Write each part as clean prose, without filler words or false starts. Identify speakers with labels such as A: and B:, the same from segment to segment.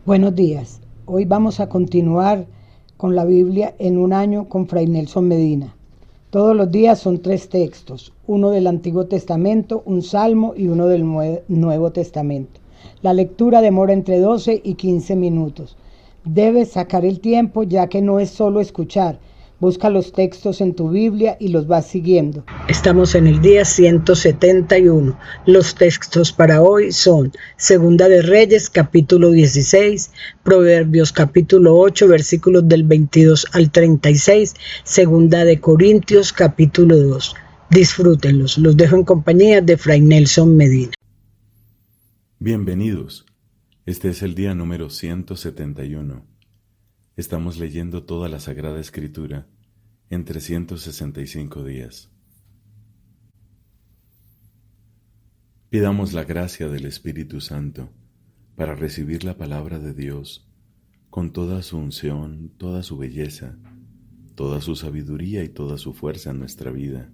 A: Buenos días. Hoy vamos a continuar con la Biblia en un año con Fray Nelson Medina. Todos los días son 3 textos, uno del Antiguo Testamento, un Salmo y uno del Nuevo Testamento. La lectura demora entre 12 y 15 minutos. Debes sacar el tiempo ya que no es solo escuchar. Busca los textos en tu Biblia y los vas siguiendo. Estamos en el día 171. Los textos para hoy son Segunda de Reyes, capítulo 16, Proverbios, capítulo 8, versículos del 22 al 36, Segunda de Corintios, capítulo 2. Disfrútenlos. Los dejo en compañía de Fray Nelson Medina.
B: Bienvenidos. Este es el día número 171. Estamos leyendo toda la Sagrada Escritura en 365 días. Pidamos la gracia del Espíritu Santo para recibir la palabra de Dios con toda su unción, toda su belleza, toda su sabiduría y toda su fuerza en nuestra vida.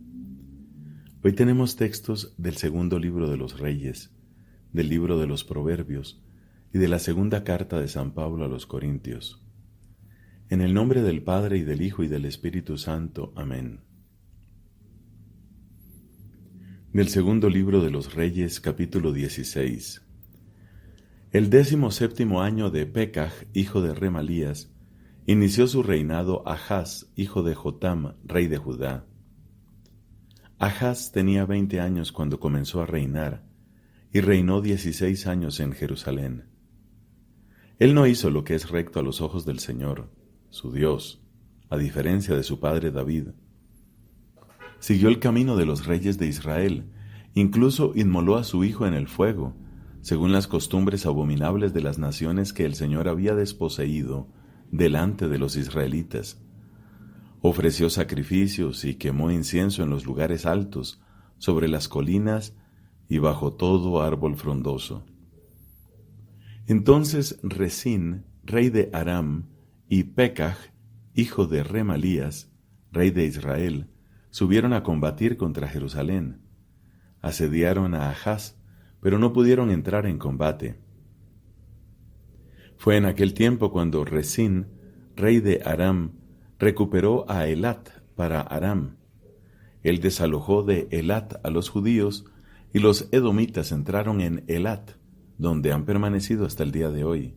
B: Hoy tenemos textos del segundo libro de los Reyes, del libro de los Proverbios y de la segunda carta de San Pablo a los Corintios. En el nombre del Padre, y del Hijo, y del Espíritu Santo. Amén. Del segundo libro de los Reyes, capítulo 16. El 17º año de Pekaj, hijo de Remalías, inició su reinado Ahaz, hijo de Jotam, rey de Judá. Ahaz tenía 20 años cuando comenzó a reinar, y reinó 16 años en Jerusalén. Él no hizo lo que es recto a los ojos del Señor, su Dios, a diferencia de su padre David. Siguió el camino de los reyes de Israel, incluso inmoló a su hijo en el fuego, según las costumbres abominables de las naciones que el Señor había desposeído delante de los israelitas. Ofreció sacrificios y quemó incienso en los lugares altos, sobre las colinas y bajo todo árbol frondoso. Entonces Resín, rey de Aram, y Pekaj, hijo de Remalías, rey de Israel, subieron a combatir contra Jerusalén. Asediaron a Ahaz, pero no pudieron entrar en combate. Fue en aquel tiempo cuando Resín, rey de Aram, recuperó a Elat para Aram. Él desalojó de Elat a los judíos, y los edomitas entraron en Elat, donde han permanecido hasta el día de hoy.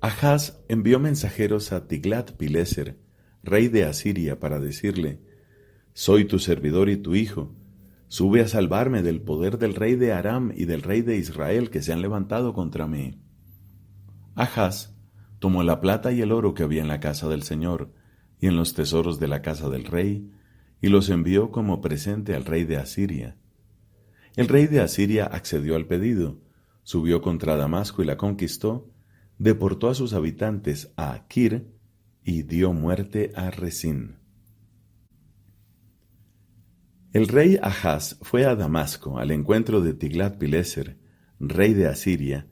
B: Ahaz envió mensajeros a Tiglat-Pileser, rey de Asiria, para decirle: «Soy tu servidor y tu hijo. Sube a salvarme del poder del rey de Aram y del rey de Israel que se han levantado contra mí». Ahaz tomó la plata y el oro que había en la casa del Señor y en los tesoros de la casa del rey, y los envió como presente al rey de Asiria. El rey de Asiria accedió al pedido, subió contra Damasco y la conquistó, deportó a sus habitantes a Kir y dio muerte a Resín. El rey Ahaz fue a Damasco al encuentro de Tiglat-Pileser, rey de Asiria,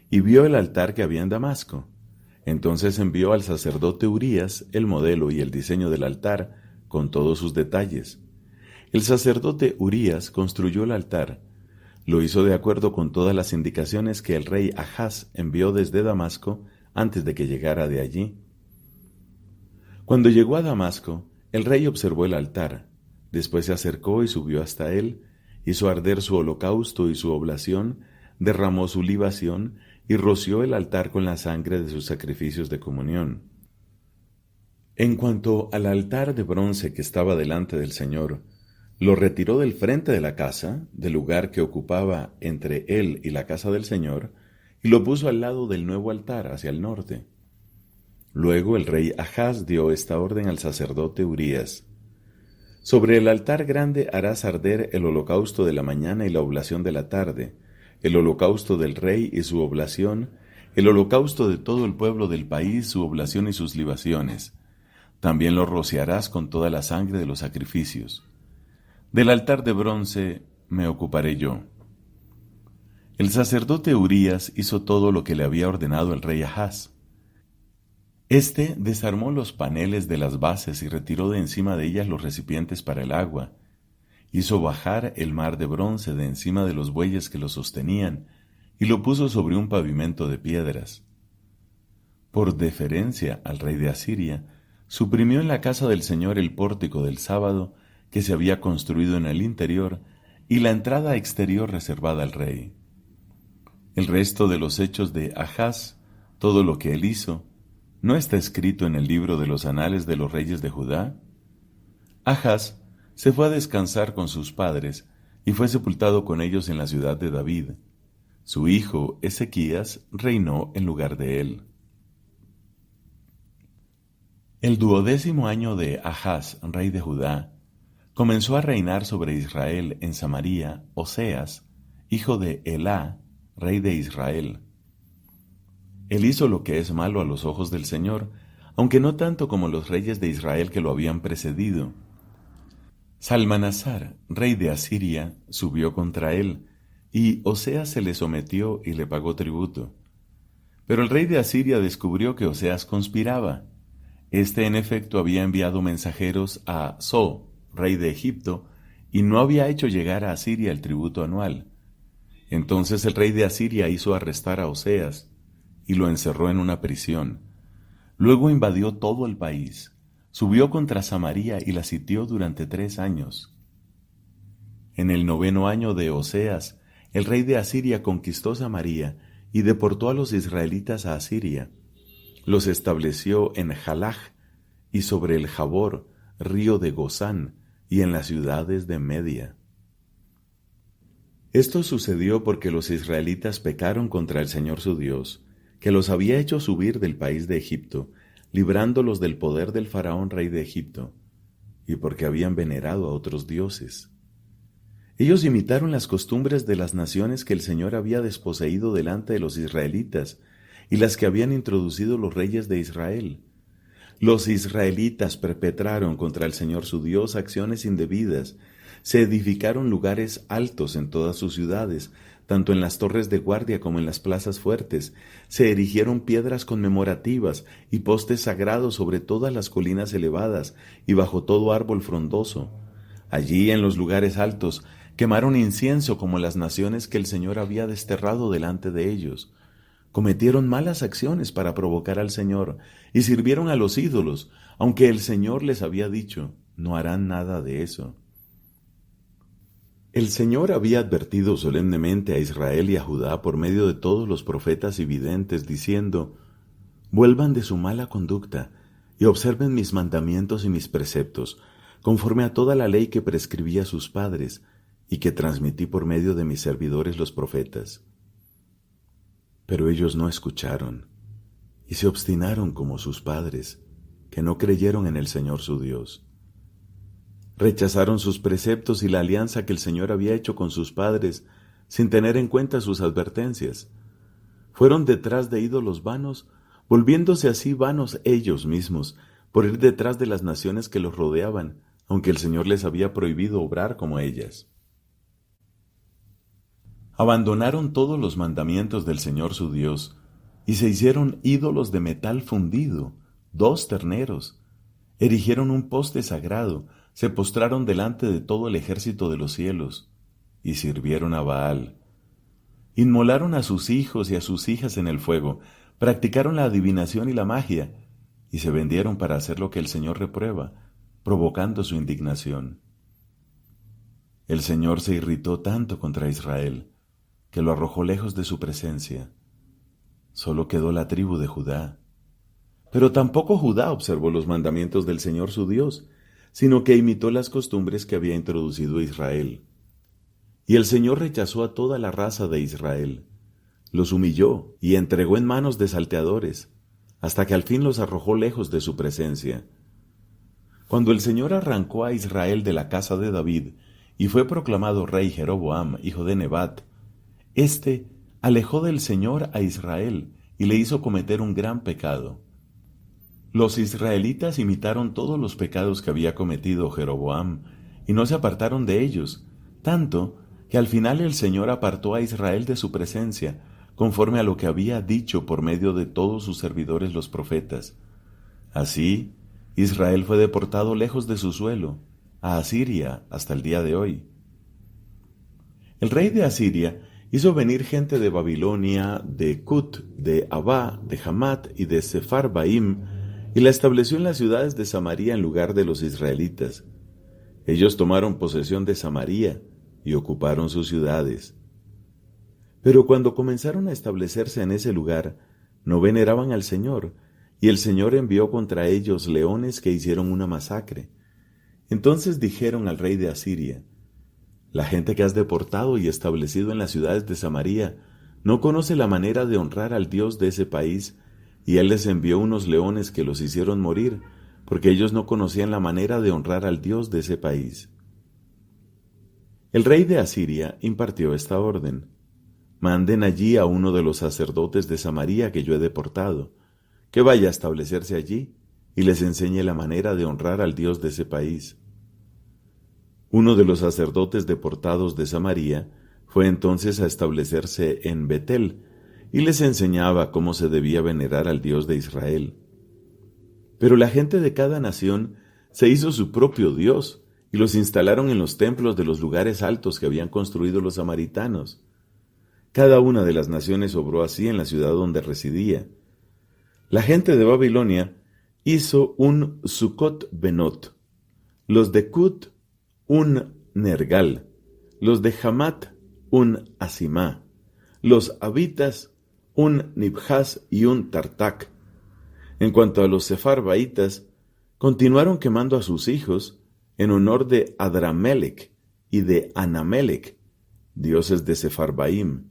B: y vio el altar que había en Damasco. Entonces envió al sacerdote Urías el modelo y el diseño del altar con todos sus detalles. El sacerdote Urías construyó el altar. Lo hizo de acuerdo con todas las indicaciones que el rey Ahaz envió desde Damasco antes de que llegara de allí. Cuando llegó a Damasco, el rey observó el altar, después se acercó y subió hasta él, hizo arder su holocausto y su oblación, derramó su libación y roció el altar con la sangre de sus sacrificios de comunión. En cuanto al altar de bronce que estaba delante del Señor, lo retiró del frente de la casa, del lugar que ocupaba entre él y la casa del Señor, y lo puso al lado del nuevo altar, hacia el norte. Luego el rey Ahaz dio esta orden al sacerdote Urías: «Sobre el altar grande harás arder el holocausto de la mañana y la oblación de la tarde, el holocausto del rey y su oblación, el holocausto de todo el pueblo del país, su oblación y sus libaciones. También lo rociarás con toda la sangre de los sacrificios. Del altar de bronce me ocuparé yo». El sacerdote Urías hizo todo lo que le había ordenado el rey Ahaz. Este desarmó los paneles de las bases y retiró de encima de ellas los recipientes para el agua. Hizo bajar el mar de bronce de encima de los bueyes que lo sostenían y lo puso sobre un pavimento de piedras. Por deferencia al rey de Asiria, suprimió en la casa del Señor el pórtico del sábado que se había construido en el interior y la entrada exterior reservada al rey. El resto de los hechos de Ahaz, todo lo que él hizo, ¿no está escrito en el libro de los anales de los reyes de Judá? Ahaz se fue a descansar con sus padres y fue sepultado con ellos en la ciudad de David. Su hijo Ezequías reinó en lugar de él. El 12º año de Ahaz, rey de Judá, comenzó a reinar sobre Israel en Samaria Oseas, hijo de Elá, rey de Israel. Él hizo lo que es malo a los ojos del Señor, aunque no tanto como los reyes de Israel que lo habían precedido. Salmanasar, rey de Asiria, subió contra él, y Oseas se le sometió y le pagó tributo. Pero el rey de Asiria descubrió que Oseas conspiraba. Este en efecto había enviado mensajeros a So, rey de Egipto, y no había hecho llegar a Asiria el tributo anual. Entonces el rey de Asiria hizo arrestar a Oseas y lo encerró en una prisión. Luego invadió todo el país, subió contra Samaria y la sitió durante 3 años. En el 9º año de Oseas, el rey de Asiria conquistó Samaria y deportó a los israelitas a Asiria. Los estableció en Jalaj y sobre el Jabor, río de Gozán, y en las ciudades de Media. Esto sucedió porque los israelitas pecaron contra el Señor su Dios, que los había hecho subir del país de Egipto, librándolos del poder del faraón rey de Egipto, y porque habían venerado a otros dioses. Ellos imitaron las costumbres de las naciones que el Señor había desposeído delante de los israelitas, y las que habían introducido los reyes de Israel. Los israelitas perpetraron contra el Señor su Dios acciones indebidas, se edificaron lugares altos en todas sus ciudades, tanto en las torres de guardia como en las plazas fuertes, se erigieron piedras conmemorativas y postes sagrados sobre todas las colinas elevadas y bajo todo árbol frondoso. Allí en los lugares altos quemaron incienso como las naciones que el Señor había desterrado delante de ellos. Cometieron malas acciones para provocar al Señor y sirvieron a los ídolos, aunque el Señor les había dicho, no harán nada de eso. El Señor había advertido solemnemente a Israel y a Judá por medio de todos los profetas y videntes, diciendo, vuelvan de su mala conducta y observen mis mandamientos y mis preceptos, conforme a toda la ley que prescribí a sus padres y que transmití por medio de mis servidores los profetas. Pero ellos no escucharon, y se obstinaron como sus padres, que no creyeron en el Señor su Dios. Rechazaron sus preceptos y la alianza que el Señor había hecho con sus padres, sin tener en cuenta sus advertencias. Fueron detrás de ídolos vanos, volviéndose así vanos ellos mismos, por ir detrás de las naciones que los rodeaban, aunque el Señor les había prohibido obrar como ellas. Abandonaron todos los mandamientos del Señor su Dios, y se hicieron ídolos de metal fundido, 2 terneros. Erigieron un poste sagrado, se postraron delante de todo el ejército de los cielos, y sirvieron a Baal. Inmolaron a sus hijos y a sus hijas en el fuego, practicaron la adivinación y la magia, y se vendieron para hacer lo que el Señor reprueba, provocando su indignación. El Señor se irritó tanto contra Israel, que lo arrojó lejos de su presencia. Solo quedó la tribu de Judá. Pero tampoco Judá observó los mandamientos del Señor su Dios, sino que imitó las costumbres que había introducido Israel. Y el Señor rechazó a toda la raza de Israel, los humilló y entregó en manos de salteadores, hasta que al fin los arrojó lejos de su presencia. Cuando el Señor arrancó a Israel de la casa de David, y fue proclamado rey Jeroboam, hijo de Nebat, Este alejó del Señor a Israel y le hizo cometer un gran pecado. Los israelitas imitaron todos los pecados que había cometido Jeroboam y no se apartaron de ellos, tanto que al final el Señor apartó a Israel de su presencia, conforme a lo que había dicho por medio de todos sus servidores los profetas. Así, Israel fue deportado lejos de su suelo, a Asiria hasta el día de hoy. El rey de Asiria Hizo venir gente de Babilonia, de Cut, de Abá, de Hamat y de Sepharvaim, y la estableció en las ciudades de Samaria en lugar de los israelitas. Ellos tomaron posesión de Samaria y ocuparon sus ciudades. Pero cuando comenzaron a establecerse en ese lugar, no veneraban al Señor, y el Señor envió contra ellos leones que hicieron una masacre. Entonces dijeron al rey de Asiria: la gente que has deportado y establecido en las ciudades de Samaria no conoce la manera de honrar al Dios de ese país, y él les envió unos leones que los hicieron morir, porque ellos no conocían la manera de honrar al Dios de ese país. El rey de Asiria impartió esta orden: manden allí a uno de los sacerdotes de Samaria que yo he deportado, que vaya a establecerse allí y les enseñe la manera de honrar al Dios de ese país. Uno de los sacerdotes deportados de Samaria fue entonces a establecerse en Betel y les enseñaba cómo se debía venerar al Dios de Israel. Pero la gente de cada nación se hizo su propio Dios y los instalaron en los templos de los lugares altos que habían construido los samaritanos. Cada una de las naciones obró así en la ciudad donde residía. La gente de Babilonia hizo un Sucot Benot, los de Cut un Nergal, los de Hamat un Asimá, los habitas un Nibhaz y un Tartak. En cuanto a los sefarvaitas, continuaron quemando a sus hijos en honor de Adramelech y de Anamelech, dioses de Sefarvaim.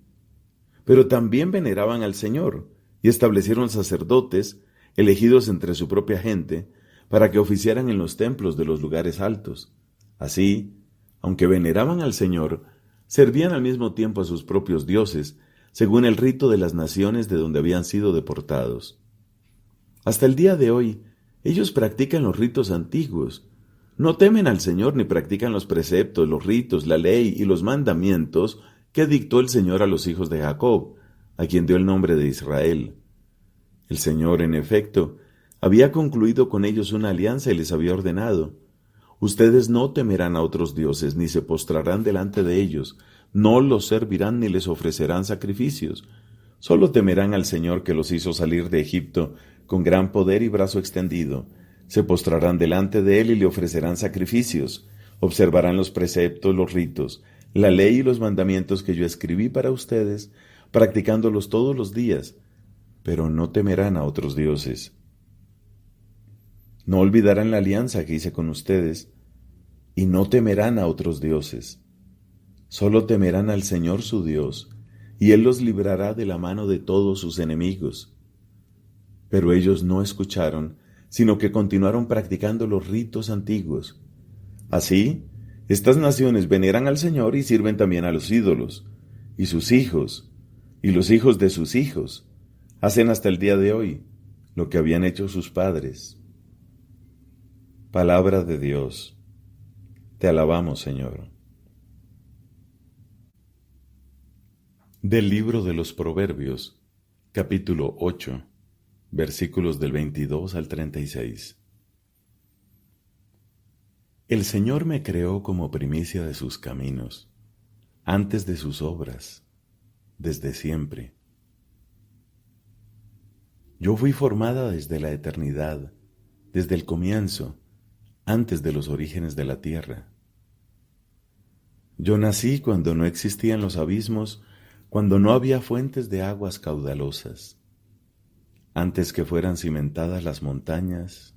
B: Pero también veneraban al Señor y establecieron sacerdotes elegidos entre su propia gente para que oficiaran en los templos de los lugares altos. Así, aunque veneraban al Señor, servían al mismo tiempo a sus propios dioses, según el rito de las naciones de donde habían sido deportados. Hasta el día de hoy, ellos practican los ritos antiguos. No temen al Señor ni practican los preceptos, los ritos, la ley y los mandamientos que dictó el Señor a los hijos de Jacob, a quien dio el nombre de Israel. El Señor, en efecto, había concluido con ellos una alianza y les había ordenado: ustedes no temerán a otros dioses, ni se postrarán delante de ellos, no los servirán ni les ofrecerán sacrificios. Solo temerán al Señor que los hizo salir de Egipto con gran poder y brazo extendido. Se postrarán delante de él y le ofrecerán sacrificios. Observarán los preceptos, los ritos, la ley y los mandamientos que yo escribí para ustedes, practicándolos todos los días, pero no temerán a otros dioses. No olvidarán la alianza que hice con ustedes, y no temerán a otros dioses. Solo temerán al Señor su Dios, y Él los librará de la mano de todos sus enemigos. Pero ellos no escucharon, sino que continuaron practicando los ritos antiguos. Así, estas naciones veneran al Señor y sirven también a los ídolos, y sus hijos, y los hijos de sus hijos, hacen hasta el día de hoy lo que habían hecho sus padres. Palabra de Dios. Te alabamos, Señor. Del libro de los Proverbios, capítulo 8, versículos del 22 al 36. El Señor me creó como primicia de sus caminos, antes de sus obras, desde siempre. Yo fui formada desde la eternidad, desde el comienzo, antes de los orígenes de la tierra. Yo nací cuando no existían los abismos, cuando no había fuentes de aguas caudalosas, antes que fueran cimentadas las montañas,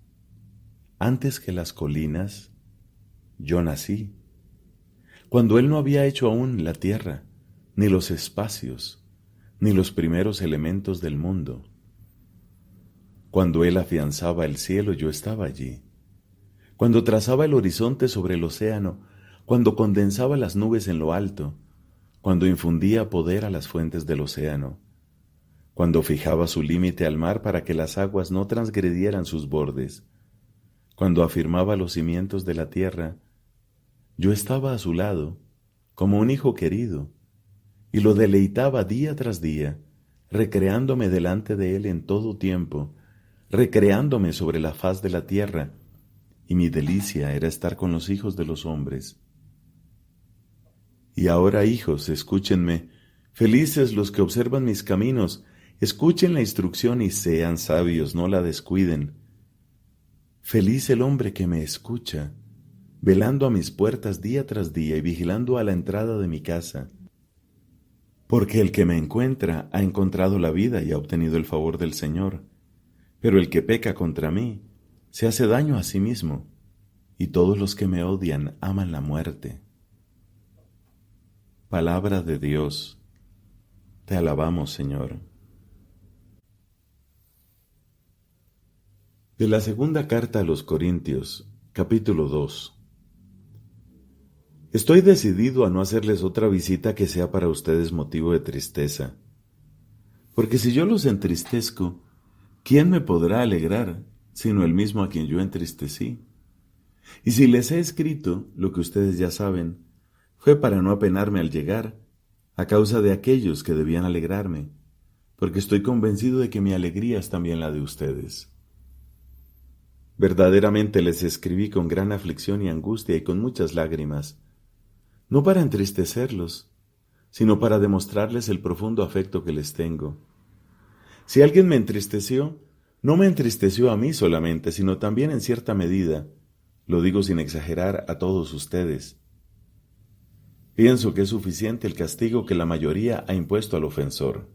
B: antes que las colinas, yo nací, cuando Él no había hecho aún la tierra, ni los espacios, ni los primeros elementos del mundo. Cuando Él afianzaba el cielo, yo estaba allí. Cuando trazaba el horizonte sobre el océano, cuando condensaba las nubes en lo alto, cuando infundía poder a las fuentes del océano, cuando fijaba su límite al mar para que las aguas no transgredieran sus bordes, cuando afirmaba los cimientos de la tierra, yo estaba a su lado, como un hijo querido, y lo deleitaba día tras día, recreándome delante de él en todo tiempo, recreándome sobre la faz de la tierra, y mi delicia era estar con los hijos de los hombres. Y ahora, hijos, escúchenme, Felices los que observan mis caminos, escuchen la instrucción y sean sabios, no la descuiden. Feliz el hombre que me escucha, velando a mis puertas día tras día y vigilando a la entrada de mi casa. Porque el que me encuentra ha encontrado la vida y ha obtenido el favor del Señor. Pero el que peca contra mí se hace daño a sí mismo, y todos los que me odian aman la muerte. Palabra de Dios. Te alabamos, Señor. De la segunda carta a los Corintios, capítulo 2. Estoy decidido a no hacerles otra visita que sea para ustedes motivo de tristeza. Porque si yo los entristezco, ¿quién me podrá alegrar sino el mismo a quien yo entristecí? Y si les he escrito lo que ustedes ya saben, fue para no apenarme al llegar, a causa de aquellos que debían alegrarme, porque estoy convencido de que mi alegría es también la de ustedes. Verdaderamente les escribí con gran aflicción y angustia y con muchas lágrimas, no para entristecerlos, sino para demostrarles el profundo afecto que les tengo. Si alguien me entristeció, no me entristeció a mí solamente, sino también en cierta medida, lo digo sin exagerar, a todos ustedes. Pienso que es suficiente el castigo que la mayoría ha impuesto al ofensor.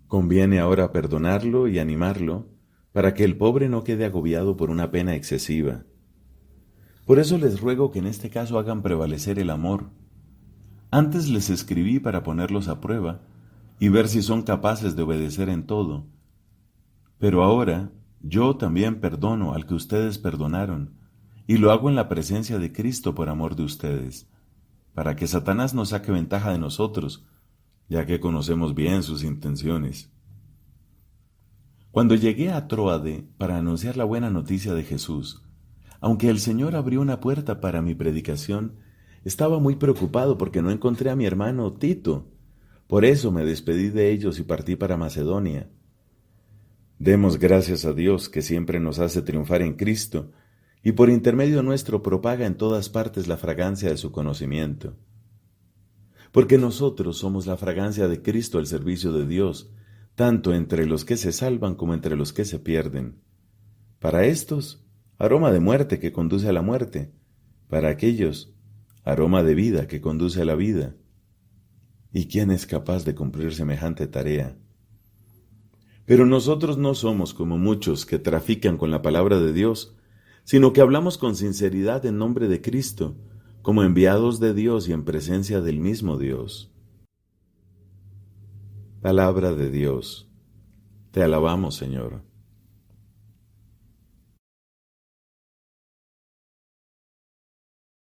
B: Conviene ahora perdonarlo y animarlo para que el pobre no quede agobiado por una pena excesiva. Por eso les ruego que en este caso hagan prevalecer el amor. Antes les escribí para ponerlos a prueba y ver si son capaces de obedecer en todo. Pero ahora yo también perdono al que ustedes perdonaron, y lo hago en la presencia de Cristo por amor de ustedes, para que Satanás no saque ventaja de nosotros, ya que conocemos bien sus intenciones. Cuando llegué a Tróade para anunciar la buena noticia de Jesús, aunque el Señor abrió una puerta para mi predicación, estaba muy preocupado porque no encontré a mi hermano Tito. Por eso me despedí de ellos y partí para Macedonia. Demos gracias a Dios que siempre nos hace triunfar en Cristo, y por intermedio nuestro propaga en todas partes la fragancia de su conocimiento. Porque nosotros somos la fragancia de Cristo al servicio de Dios, tanto entre los que se salvan como entre los que se pierden. Para estos, aroma de muerte que conduce a la muerte; para aquellos, aroma de vida que conduce a la vida. ¿Y quién es capaz de cumplir semejante tarea? Pero nosotros no somos como muchos que trafican con la palabra de Dios, sino que hablamos con sinceridad en nombre de Cristo, como enviados de Dios y en presencia del mismo Dios. Palabra de Dios. Te alabamos, Señor.